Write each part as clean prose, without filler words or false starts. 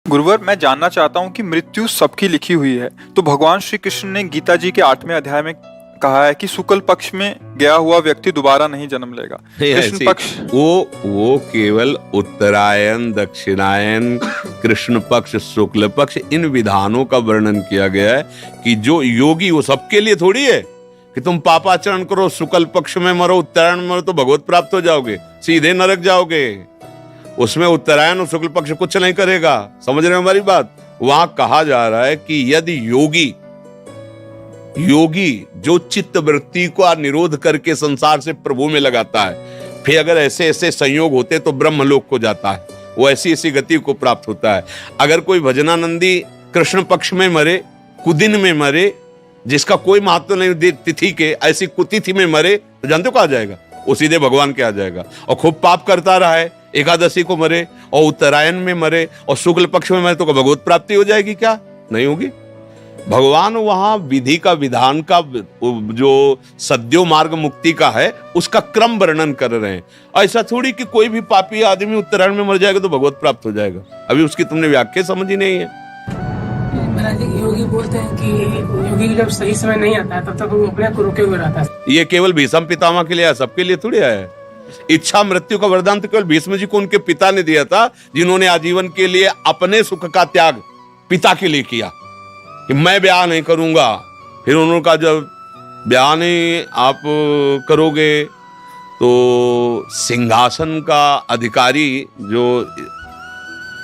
गुरुवर, मैं जानना चाहता हूँ कि मृत्यु सबकी लिखी हुई है, तो भगवान श्री कृष्ण ने गीता जी के 8वें अध्याय में कहा है कि शुक्ल पक्ष में गया हुआ व्यक्ति दोबारा नहीं जन्म लेगा। नहीं, कृष्ण ऐसी पक्ष वो केवल उत्तरायण, दक्षिणायन, कृष्ण पक्ष, शुक्ल पक्ष, इन विधानों का वर्णन किया गया है कि जो योगी, वो सबके लिए थोड़ी है कि तुम पापाचरण करो, शुक्ल पक्ष में मरो, उत्तरायण में मरो तो भगवत प्राप्त हो जाओगे, सीधे नरक जाओगे। उसमें उत्तरायण और शुक्ल पक्ष कुछ नहीं करेगा। समझ रहे हो हमारी बात? वहां कहा जा रहा है कि यदि योगी जो चित्त वृत्ति को निरोध करके संसार से प्रभु में लगाता है, फिर अगर ऐसे ऐसे संयोग होते तो ब्रह्मलोक को जाता है, वो ऐसी ऐसी गति को प्राप्त होता है। अगर कोई भजनानंदी कृष्ण पक्ष में मरे, कुदिन में मरे, जिसका कोई महत्व नहीं तिथि के, ऐसी कुतिथि में मरे तो जानते हो कहा जाएगा? वो सीधे भगवान के आ जाएगा। और खूब पाप करता रहा है, एकादशी को मरे और उत्तरायण में मरे और शुक्ल पक्ष में मरे तो भगवत प्राप्ति हो जाएगी क्या? नहीं होगी। भगवान वहां विधि का, विधान का, जो सद्यो मार्ग मुक्ति का है, उसका क्रम वर्णन कर रहे हैं। ऐसा थोड़ी कि कोई भी पापी आदमी उत्तरायण में मर जाएगा तो भगवत प्राप्त हो जाएगा। अभी उसकी तुमने व्याख्या समझी नहीं है। महाराज, योगी बोलते हैं कि योगी जब सही समय नहीं आता है तब तक वो अपने आप को रोके हुए रहता है। ये केवल भीष्म पितामह के लिए है, सबके लिए थोड़ी है। इच्छा मृत्यु का वरदान तो केवल भीष्म जी को उनके पिता ने दिया था, जिन्होंने आजीवन के लिए अपने सुख का त्याग पिता के लिए किया कि मैं ब्याह नहीं करूंगा। फिर उन्होंने कहा जब ब्याह नहीं आप करोगे तो सिंहासन का अधिकारी जो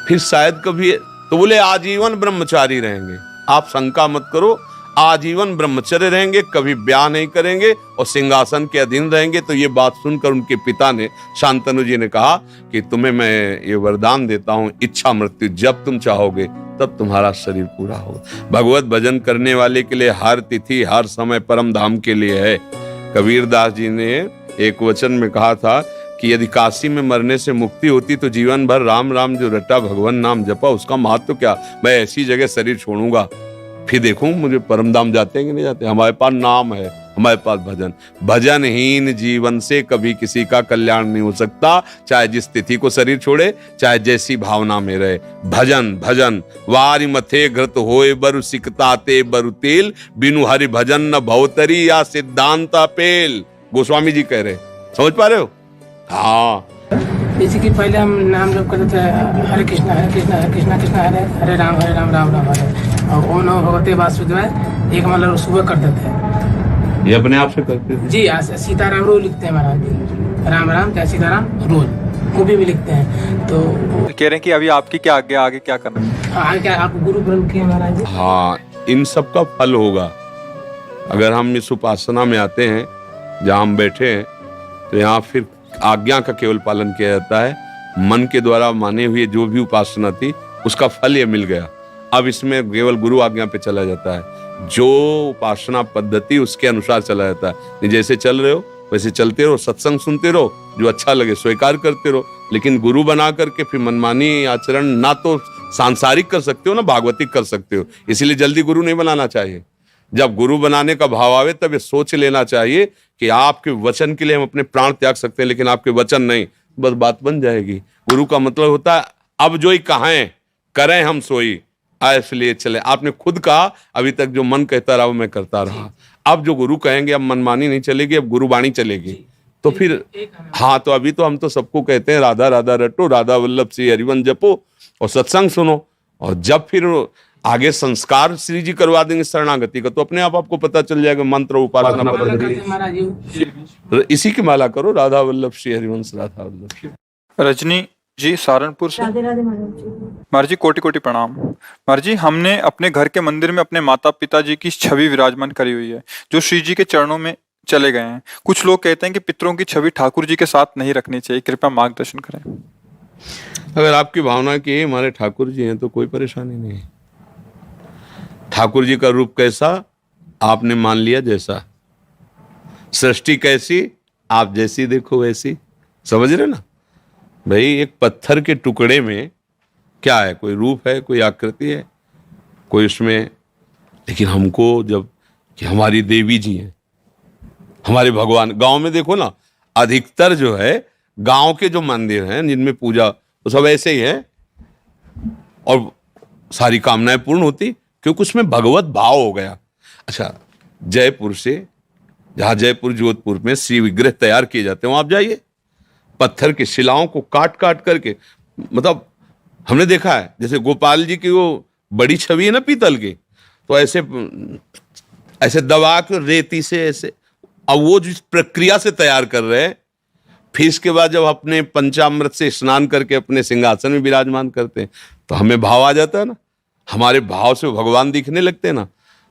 फिर शायद कभी, तो बोले आजीवन ब्रह्मचारी रहेंगे। आप शंका मत करो, आजीवन ब्रह्मचर्य रहेंगे, कभी ब्याह नहीं करेंगे और सिंहासन के अधीन रहेंगे। तो ये बात सुनकर उनके पिता ने, शांतनु जी ने कहा कि तुम्हें मैं ये वरदान देता हूं, इच्छा मृत्यु जब तुम चाहोगे तब तुम्हारा शरीर पूरा होगा। भगवत भजन करने वाले के लिए हर तिथि, हर समय परम धाम के लिए है। कबीर दास जी ने एक वचन में कहा था कि यदि काशी में मरने से मुक्ति होती तो जीवन भर राम राम जो रटा भगवान नाम जपा, उसका महत्व क्या? मैं ऐसी जगह शरीर छोड़ूंगा, फिर देखूं मुझे परम धाम जाते हैं कि नहीं जाते। हमारे पास नाम है, हमारे पास भजन। भजनहीन जीवन से कभी किसी का कल्याण नहीं हो सकता, चाहे जिस तिथि को शरीर छोड़े, चाहे जैसी भावना में रहे। भजन भजन वारी मथे घृत होए बरु सिकताते बरु तेल, बिनु हरि भजन न भवतरी या सिद्धांता पेल। गोस्वामी जी कह रहे, समझ पा रहे हो? हाँ, जैसे कि पहले हम नाम जप करते थे, हरे कृष्णा हरे कृष्णा हरे कृष्णा कृष्णा हरे हरे राम राम राम हरे, और ओम नमो भगवते वासुदेवाय एक मतलब सुबह करते थे। ये अपने आप से करते थे जी। सीताराम रोज लिखते हैं महाराज जी, राम राम क्या सीताराम रोज मूवी भी लिखते हैं। तो कह रहे हैं कि अभी आपकी क्या आगे क्या करना है? आगे क्या आप गुरु ग्रंथ किए महाराज जी? हाँ, इन सब का फल होगा अगर हम इस उपासना में आते हैं। जहाँ हम बैठे हैं तो यहाँ फिर आज्ञा का केवल पालन किया जाता है। मन के द्वारा माने हुए जो भी उपासना थी उसका फल ये मिल गया। अब इसमें केवल गुरु आज्ञा पे चला जाता है, जो उपासना पद्धति उसके अनुसार चला जाता है। जैसे चल रहे हो वैसे चलते रहो, सत्संग सुनते रहो, जो अच्छा लगे स्वीकार करते रहो। लेकिन गुरु बना करके फिर मनमानी आचरण ना तो सांसारिक कर सकते हो ना भागवतिक कर सकते हो। इसलिए जल्दी गुरु नहीं बनाना चाहिए। जब गुरु बनाने का भाव आवे तब ये सोच लेना चाहिए कि आपके वचन के लिए हम अपने प्राण त्याग सकते हैं, लेकिन आपके वचन नहीं, बस बात बन जाएगी। गुरु का मतलब होता है अब जो ही कहें करें हम सोई, इसलिए चले। आपने खुद कहा अभी तक जो मन कहता रहा वो मैं करता रहा। अब जो गुरु कहेंगे अब मनमानी नहीं चलेगी, अब गुरुवाणी चलेगी। तो फिर हाँ, तो अभी तो हम तो सबको कहते हैं राधा राधा रटो, राधा वल्लभ श्री हरिवंश जपो और सत्संग सुनो। और जब फिर आगे संस्कार श्री जी करवा देंगे शरणागति का, तो अपने आप आपको पता चल जाएगा मंत्र उपासना पद्धति। इसी की माला करो, राधा वल्लभ श्री हरिवंश राधा वल्लभ। रजनी जी सहारनपुर से। राधे राधे महाराज। महाराज जी कोटि कोटि प्रणाम। महाराज जी, हमने अपने घर के मंदिर में अपने माता पिता जी की छवि विराजमान करी हुई है, जो श्री जी के चरणों में चले गए हैं। कुछ लोग कहते हैं कि पितरों की छवि ठाकुर जी के साथ नहीं रखनी चाहिए, कृपया मार्गदर्शन करें। अगर आपकी भावना की हमारे ठाकुर जी हैं तो कोई परेशानी नहीं है। ठाकुर जी का रूप कैसा आपने मान लिया, जैसा सृष्टि कैसी आप जैसी देखो वैसी। समझ रहे ना भाई? एक पत्थर के टुकड़े में क्या है, कोई रूप है, कोई आकृति है, कोई उसमें। लेकिन हमको जब कि हमारी देवी जी हैं, हमारे भगवान, गांव में देखो ना, अधिकतर जो है गांव के जो मंदिर हैं जिनमें पूजा, वो सब ऐसे ही है। और सारी कामनाएं पूर्ण होती, क्योंकि उसमें भगवत भाव हो गया। अच्छा, जयपुर से, जहां जयपुर जोधपुर में श्री विग्रह तैयार किए जाते हैं, वहां आप जाइए, पत्थर की शिलाओं को काट काट करके, मतलब हमने देखा है, जैसे गोपाल जी की वो बड़ी छवि है ना पीतल की, तो ऐसे ऐसे दबा के रेती से ऐसे, अब वो जिस प्रक्रिया से तैयार कर रहे हैं, फिर इसके बाद जब अपने पंचामृत से स्नान करके अपने सिंहासन में विराजमान करते हैं, तो हमें भाव आ जाता है ना, हमारे भाव से भगवान दिखने लगते हैं ना।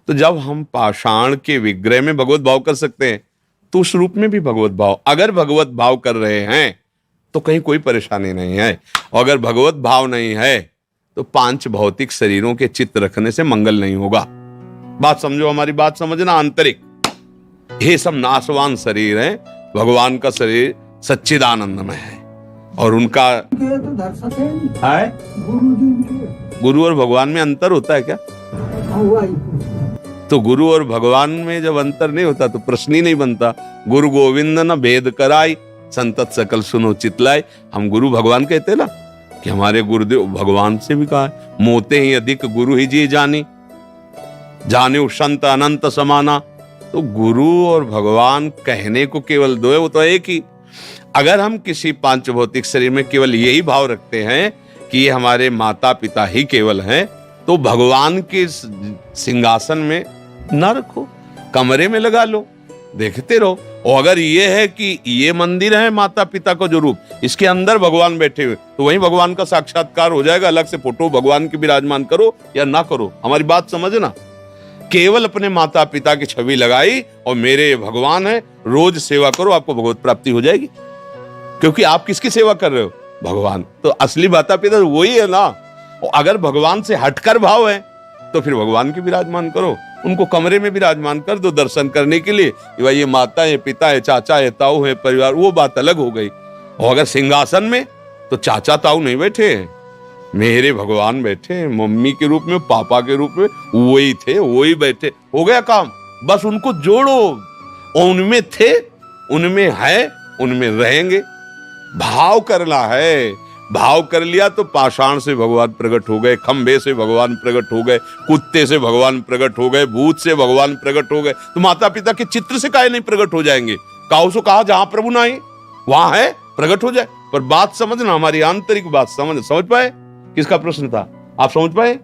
तो जब हम पाषाण के विग्रह में भगवत भाव कर सकते हैं, तो उस रूप में भी भगवत भाव, अगर भगवत भाव कर रहे हैं तो कहीं कोई परेशानी नहीं है, और अगर भगवत भाव नहीं है तो 5 भौतिक शरीरों के चित्त रखने से मंगल नहीं होगा। बात समझो, हमारी बात समझना। आंतरिक ये सब नाशवान शरीर है, भगवान का शरीर सच्चिदानंदमय है, और उनका है गुरु और भगवान में अंतर होता है क्या? तो गुरु और भगवान में जब अंतर नहीं होता तो प्रश्न ही नहीं बनता। गुरु गोविंद न भेद कराई, संतत सकल सुनो चितलाई। हम गुरु भगवान कहते ना, कि हमारे गुरुदेव भगवान से भी कहा है, मोते ही अधिक गुरु ही जी जानी, जाने संत अनंत समाना। तो गुरु और भगवान कहने को केवल दो है, वो तो एक ही। अगर हम किसी 5 भौतिक शरीर में केवल यही भाव रखते हैं कि ये हमारे माता पिता ही केवल हैं, तो भगवान के सिंहासन में ना रखो, कमरे में लगा लो, देखते रहो। और अगर ये है कि ये मंदिर है माता पिता का जो रूप, इसके अंदर भगवान बैठे हुए, तो वहीं भगवान का साक्षात्कार हो जाएगा। अलग से फोटो भगवान की विराजमान करो या ना करो, हमारी बात समझना। केवल अपने माता पिता की छवि लगाई और मेरे भगवान है, रोज सेवा करो, आपको भगवत प्राप्ति हो जाएगी। क्योंकि आप किसकी सेवा कर रहे हो? भगवान। तो असली माता पिता वही है ना। और अगर भगवान से हटकर भाव है तो फिर भगवान की विराजमान करो, उनको कमरे में विराजमान कर दो दर्शन करने के लिए। भाई ये माता है, पिता है, चाचा है, ताऊ है, परिवार, वो बात अलग हो गई। और अगर सिंहासन में, तो चाचा ताऊ नहीं बैठे हैं, मेरे भगवान बैठे हैं, मम्मी के रूप में, पापा के रूप में, वही थे वही बैठे, हो गया काम। बस उनको जोड़ो, उनमें थे, उनमें है, उनमें रहेंगे। भाव करना है, भाव कर लिया तो पाषाण से भगवान प्रकट हो गए, खंबे से भगवान प्रकट हो गए, कुत्ते से भगवान प्रकट हो गए, भूत से भगवान प्रकट हो गए। तो माता पिता के चित्र से काहे नहीं प्रकट हो जाएंगे? काऊ से कहा जहां प्रभु नहीं वहां है, प्रकट हो जाए। पर बात समझना, हमारी आंतरिक बात समझ पाए। किसका प्रश्न था, आप समझ पाए?